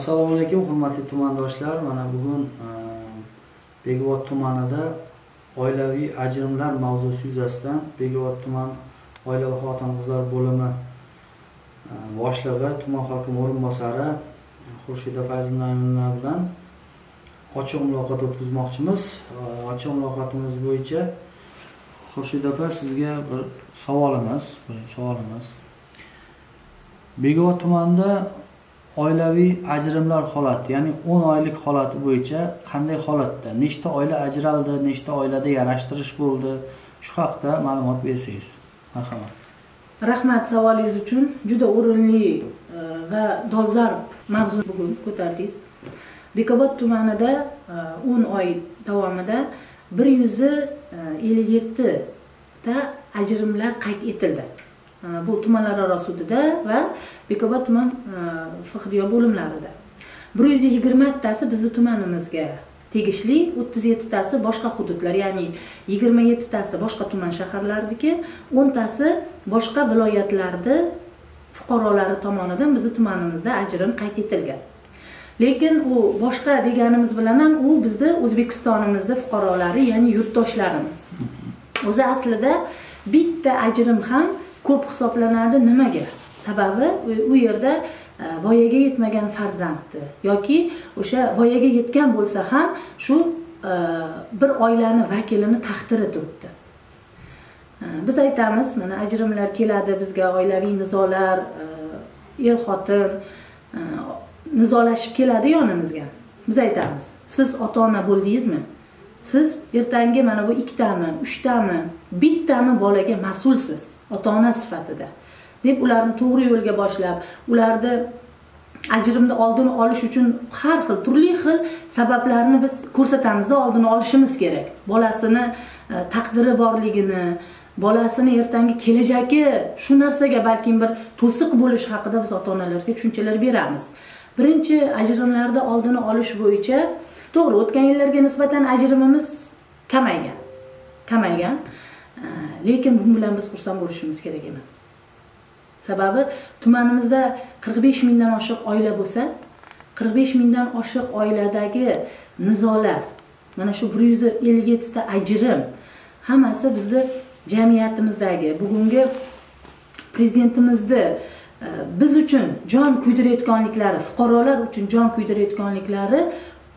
Assalomu alaykum hurmatli tumandoshlar. Mana bugun Begobod tumanida oilaviy ajrimlar mavzusi yuzasidan Begobod tuman oila va xotin-qizlar bo'limi boshlig'i, tuman hokimi o'rinbosari Xurshida Fayzullayev bilan ochiq muloqot o'tkazmoqchimiz. Ochiq muloqotimiz bo'yicha Xurshida opa, sizga bir savolimiz. Begobod tumanida oilaviy ajrimlar holati, ya'ni 10 oylik holati bo'yicha qanday holatda, nechta oila ajraldi, nechta oilada yarashtirish bo'ldi, shu haqda ma'lumot bersangiz. Marhamat. Rahmat savolingiz uchun. Juda o'rinli va dolzarb mavzu bugun ko'tardingiz. Bekobod tumanida 10 oy davomida 157 ta ajrimlar qayd etildi. Bu tumanlararo sudida va Bekobod tuman fiqh bo'limlarida. 120 tasi bizning tumanimizga tegishli, 37 tasi boshqa hududlar, ya'ni 27 tasi boshqa tuman shaharlardagi, 10 tasi boshqa viloyatlarda fuqarolari tomonidan bizning tumanimizda ajrim qayd etilgan. Lekin u boshqa deganimiz bilan ham u bizning O'zbekistonimizda fuqarolari, ya'ni yurtdoshlarimiz. O'zi aslida bitta ajrim ham ko'p hisoblanadi. Nimaga? Sababi u yerda voyaga yetmagan farzandni yoki o'sha voyaga yetgan bo'lsa ham shu bir oilani vakilini taqdiri turibdi. Biz aytamiz, mana ajrimlar keladi bizga, oilaviy nizolar, er-xotin nizolashib keladi yonimizga. Biz aytamiz, siz ota-ona bo'ldingizmi? Siz ertangi mana bu 2 tami, 3 tami, bittami bolaga mas'ulsiz ota-ona sifatida. Deb ularni to'g'ri yo'lga boshlab, ularni ajrimni oldini olish uchun har xil, turli xil sabablarni biz ko'rsatamizda oldini olishimiz kerak. Bolasini taqdiri borligini, bolasini ertangi kelajagi shu narsaga balkim bir to'siq bo'lish haqida biz ota-onalarga tushunchalar beramiz. Birinchi ajrimlarda oldini olish bo'yicha to'g'ri, o'tgan yillarga nisbatan ajrimimiz kamaygan. Lekin bu bilan biz xursand bo'lishimiz kerak emas. Sababi tumanimizda 45 mingdan oshiq oila bo'lsa, 45 mingdan oshiq oiladagi nizolar, mana shu 157 ta ajrim hammasi bizning jamiyatimizdagi bugungi prezidentimizni biz uchun jon kuydirayotganliklari, fuqarolar uchun jon kuydirayotganliklari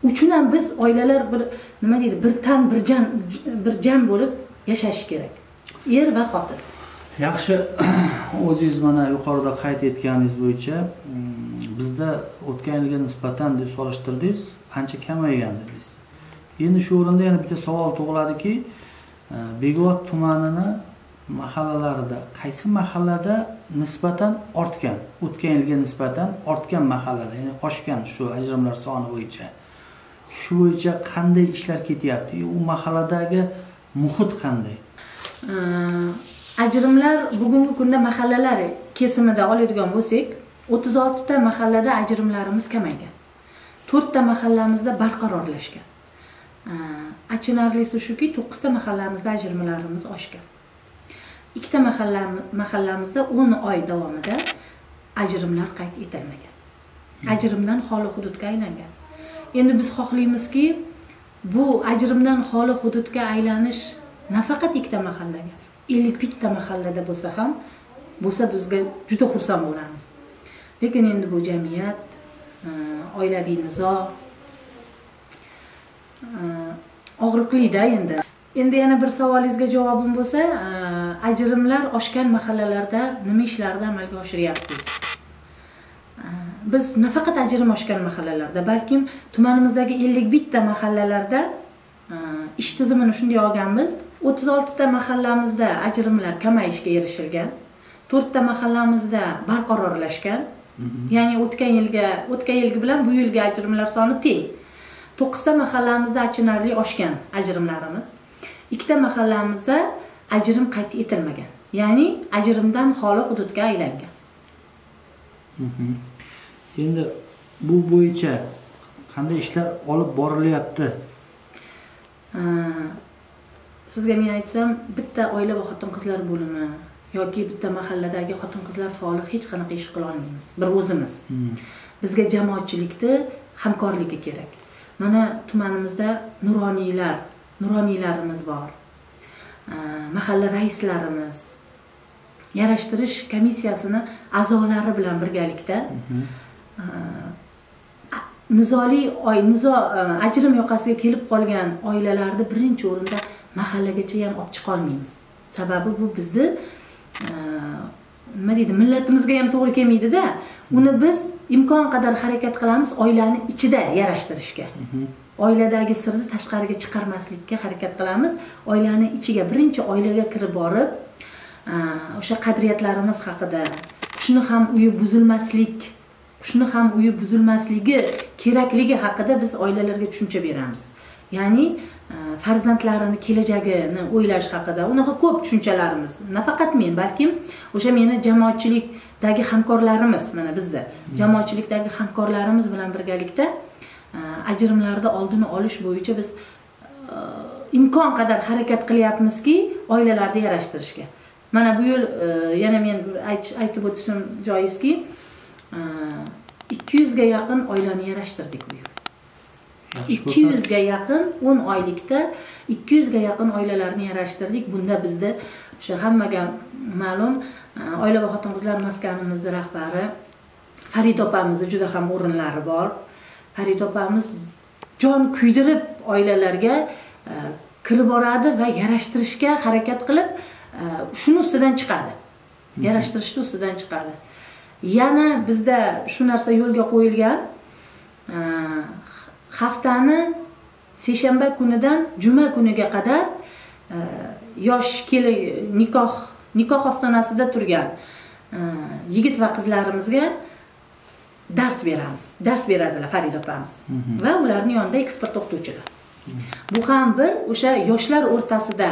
uchun ham biz oilalar bir nima deydi, bir jam bo'lib yashash kerak. Er va xotin. Yaxshi, o'zingiz mana yuqorida qayd etganingiz bo'yicha bizda o'tgan yilga nisbatan deb solishtirdingiz, ancha kamaygan dedingiz. Endi shu o'rinda yana bitta savol tug'iladiki, Begobod tumanini mahallalarida qaysi mahallada nisbatan ortgan, o'tgan yilga nisbatan ortgan mahallalar, ya'ni oshgan shu ajrimlar soni bo'yicha. Shu bo'yicha qanday ishlar ketyapti? U mahalladagi muhit qanday? Ajrimlar bugungi kunda mahallalar kesimida oladigan bo'lsak, 36 ta mahallada ajrimlarimiz kamaygan. 4 ta mahallamizda barqarorlashgan. Achinarlisi shuki, 9 ta mahallamizda ajrimlarimiz oshgan. 2 ta mahallamizda 10 oy davomida ajrimlar qayd etilmagan. Ajrimdan xoli hududga aylangan. Endi biz xohlaymizki, bu ajrimdan xoli hududga aylanish nafaqat 2 ta mahallaga, 51 ta mahallada bo'lsa bizga juda xursand bo'lamiz. Lekin endi bu jamiyat, oilaviy nizo og'riqli-da endi. Endi yana bir savolingizga javobim bo'lsa, ajrimlar oshgan mahallalarda nima ishlarni amalga oshiryapsiz? Biz nafaqat ajrim oshgan mahallalarda, balkim tumanimizdagi 51 ta mahallalarda ish tizimini shunday olganmiz. 36 ta mahallamizda ajrimlar kamayishga erishilgan. 4 ta mahallamizda barqarorlashgan. Ya'ni o'tgan yilgi bilan bu yilgi ajrimlar soni teng. 9 ta mahallamizda achinarli oshgan ajrimlarimiz. 2 ta mahallamizda ajrim qayd etilmagan. Ya'ni ajrimdan xoli hududga aylangan. Endi bu bo'yicha qanday ishlar olib borilyapti? Sizga men aytsam, bitta oila va xotin-qizlar bo'limi yoki bitta mahalladagi xotin-qizlar faoli hech qanaqa ish qila olmaymiz. Bir o'zimiz. Bizga jamoatchilikda hamkorligi kerak. Mana tumanimizda nuroniylarimiz bor. Mahalla raislarimiz, yarashtirish komissiyasini a'zolari bilan birgalikda ajrim yoqasiga kelib qolgan oilalarni birinchi o'rinda mahallagacha ham olib chiqa olmaymiz. Sababi bu bizni nima deydi, millatimizga ham to'g'ri kelmaydi-da. Uni biz imkon qadar harakat qilamiz oilani ichida yarashtirishga. Oiladagi sirni tashqariga chiqarmaslikka harakat qilamiz. Oilani ichiga, birinchi oilaga kirib borib, o'sha qadriyatlarimiz haqida, qushni ham uyi buzilmasligi kerakligi haqida biz oilalarga tushuncha beramiz. Ya'ni farzandlarini kelajagini o'ylash haqida unaqa ko'p tushunchalarimiz. Nafaqat men, balkim o'sha meni jamoatchilikdagi hamkorlarimiz, mana bizda jamoatchilikdagi hamkorlarimiz bilan birgalikda ajrimlarni oldini olish bo'yicha biz imkon qadar harakat qilyapmizki, oilalarni yarashtirishga. Mana bu yil yana men aytib o'tishim joizki, 200 ga yaqin oilani yarashtirdik bu yil. 200 ga yaqin 10 oylikda 200 ga yaqin oilalarni yarashtirdik. Bunda bizda o'sha hammaga ma'lum oila va xotin-qizlar maskanimizning rahbari Farid opamizning juda ham o'rinlari bor. Farid opamiz jon kuydirib oilalarga kirib boradi va yarashtirishga harakat qilib, shuni ustidan chiqadi. Yarashtirishni ustidan chiqadi. Yana bizda shu narsa yo'lga qo'yilgan. Haftani seshanba kunidan juma kuniga qadar yosh nikoh ostonasida turgan yigit va qizlarimizga dars beramiz. Dars beradilar Farid opamiz va ularning yonida ekspert o'qituvchilar. Bu ham bir o'sha yoshlar o'rtasida,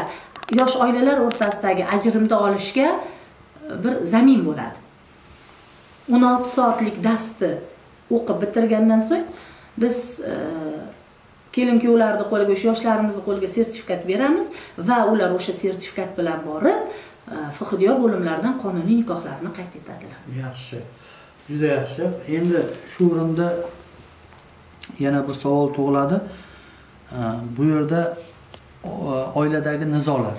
yosh oilalar o'rtasidagi ajrimni olishga bir zamin bo'ladi. 16 soatlik darsni o'qib bitirgandan so'ng biz kelin-kuyovlarning qo'liga, o'sha yoshlarimizni qo'liga sertifikat beramiz va ular o'sha sertifikat bilan borib FHDYO bo'limlaridan qonuniy nikohlarini qayd etadilar. Yaxshi. Juda yaxshi. Endi shu o'rinda yana bir savol tug'iladi. Bu yerda oiladagi nizolar.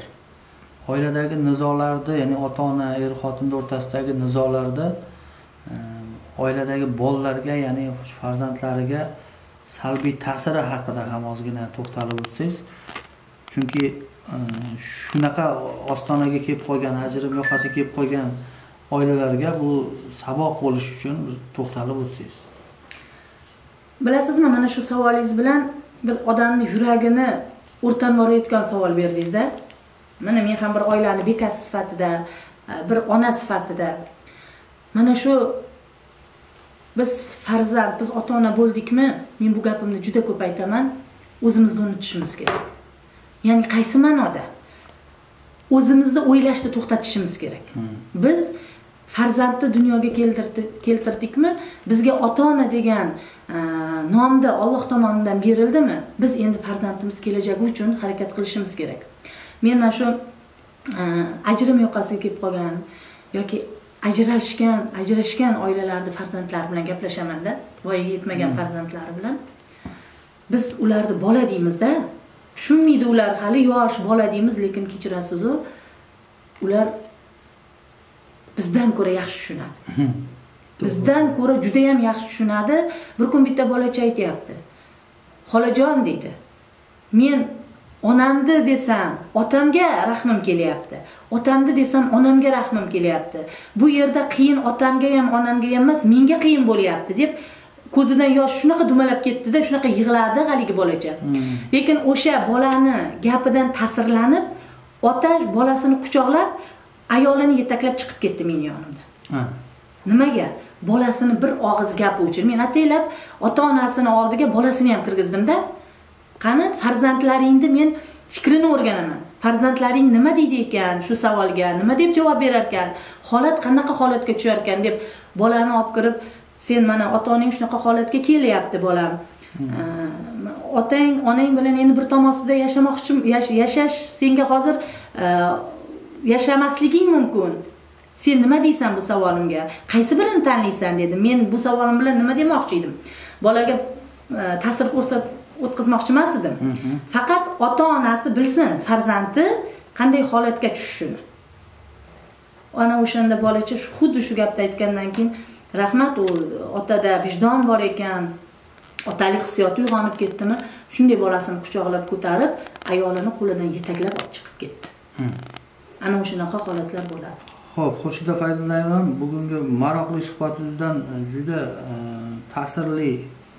Oiladagi nizolarda, ya'ni ota-ona, er-xotin o'rtasidagi nizolarda oiladagi bolalarga, ya'ni farzandlariga salbiy ta'siri haqida ham ozgina to'xtalib o'tsangiz. Chunki shunaqa ostonaga kelib qolgan, ajrim yoqasiga kelib qolgan oilalarga bu saboq bo'lish uchun bir to'xtalib o'tsangiz. Bilasizmi, mana shu savolingiz bilan bir odamning yuragini o'rtanib borayotgan savol berdingiz-da. Mana men ham bir oilani bekasi sifatida, bir ona sifatida mana shu biz farzand, biz ota-ona bo'ldikmi? Men bu gapimni juda ko'p aytaman. O'zimizni unutishimiz kerak. Ya'ni qaysi ma'noda? O'zimizni o'ylashni to'xtatishimiz kerak. Biz farzandni dunyoga keltirdikmi? Bizga ota-ona degan nomda Alloh tomonidan berildimi? Biz endi farzandimiz kelajagi uchun harakat qilishimiz kerak. Men mana shu ajrim yoqasiga kelib qolgan yoki ajrashgan oilalarni farzandlari bilan gaplashaman-da, voyaga yetmagan farzandlari bilan. Biz ularni bola deymiz-da. Tushunmaydi ular, hali yosh bola deymiz, lekin kechirasiz, ular bizdan ko'ra yaxshi tushunadi. Bizdan ko'ra juda ham yaxshi tushunadi. Bir kun bitta bolacha aytayapti. Xolajon deydi. Men onamni desam, otamga rahmim kelyapti. Otamni desam, onamga rahmim kelyapti. Bu yerda qiyin otamga ham, onamga ham emas, menga qiyin bo'lyapti deb ko'zidan yosh shunaqa dumalab ketdi-da, shunaqa yig'ladi haligi bolacha. Lekin o'sha bolani gapidan ta'sirlanib, ota bolasini quchoqlab, ayolini yetaklab chiqib ketdi mening yonimdan. Nimaga? Bolasini bir og'iz gapi uchun men ataylab ota-onasini oldiga bolasini ham kirgizdim-da. Qani farzandlaringni men fikrini o'rganaman. Farzandlaring nima deydi ekan shu savolga, nima deb javob berar ekan, holat qanaqa holatga tushar ekan deb bolani olib kirib, sen mana ota-onang shunaqa holatga kelyapti bolam. Onang bilan endi bir tomosida yashash senga hozir yashamasliging mumkin. Sen nima deysan bu savolimga? Qaysi birini tanlaysan dedim. Men bu savolim bilan nima demoqchi edim? Bolaga ta'sir o'tkazmoqchi emas edim. Faqat ota-onasi bilsin farzandi qanday holatga tushishini. Ana o'shanda bolacha xuddi shu gapni aytgandan keyin rahmat, u otada vijdon bor ekan, otalik hissiyoti uyg'onib ketdimi, shunday bolasini quchoqlab ko'tarib, ayolini qo'lidan yetaklab olib chiqib ketdi. Ana o'shanaqa holatlar bo'ladi. Xo'p, Xurshida Fayzullayeva, bugungi maroqli suhbatingizdan juda ta'sirli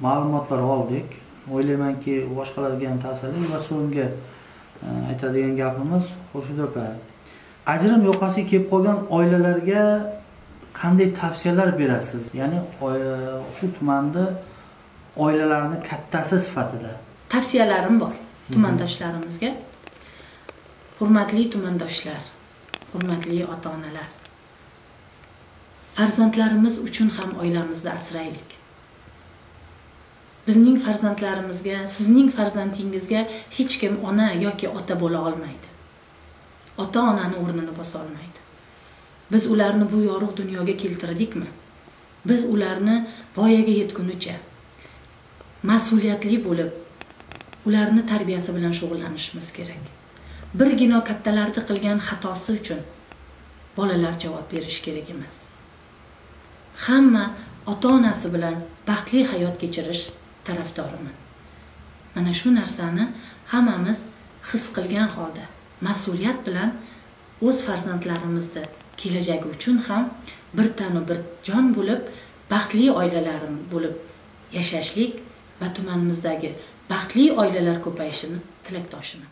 ma'lumotlar oldik. O'ylaymanki, boshqalarga ham ta'sirli va so'nggi aytadigan gapimiz Xurshida opa, ajrim yoqasiga kelib qolgan oilalarga qanday tavsiyalar berasiz? Ya'ni shu tumanda oilalarning kattasi sifatida. Tavsiyalarim bor tumandoshlarimizga. Hurmatli tumandoshlar, hurmatli ota-onalar. Farzandlarimiz uchun ham oilamizni asraylik. Bizning farzandlarimizga, sizning farzandingizga hech kim ona yoki ota bo'la olmaydi. Ota-onani o'rnini bosa olmaydi. Biz ularni bu yorug' dunyoga keltirdikmi? Biz ularni voyaga yetgunicha mas'uliyatli bo'lib, ularni tarbiyasi bilan shug'ullanishimiz kerak. Birgina kattalarda qilgan xatosi uchun bolalar javob berish kerak emas. Hamma ota-onasi bilan baxtli hayot kechirish tarafdoriman. Mana shu narsani hammamiz his qilgan holda, mas'uliyat bilan o'z farzandlarimizni kelajagi uchun ham bir tanu bir jon bo'lib, baxtli oilalar bo'lib yashashlik va tumanimizdagi baxtli oilalar ko'payishini tilakdoshiman.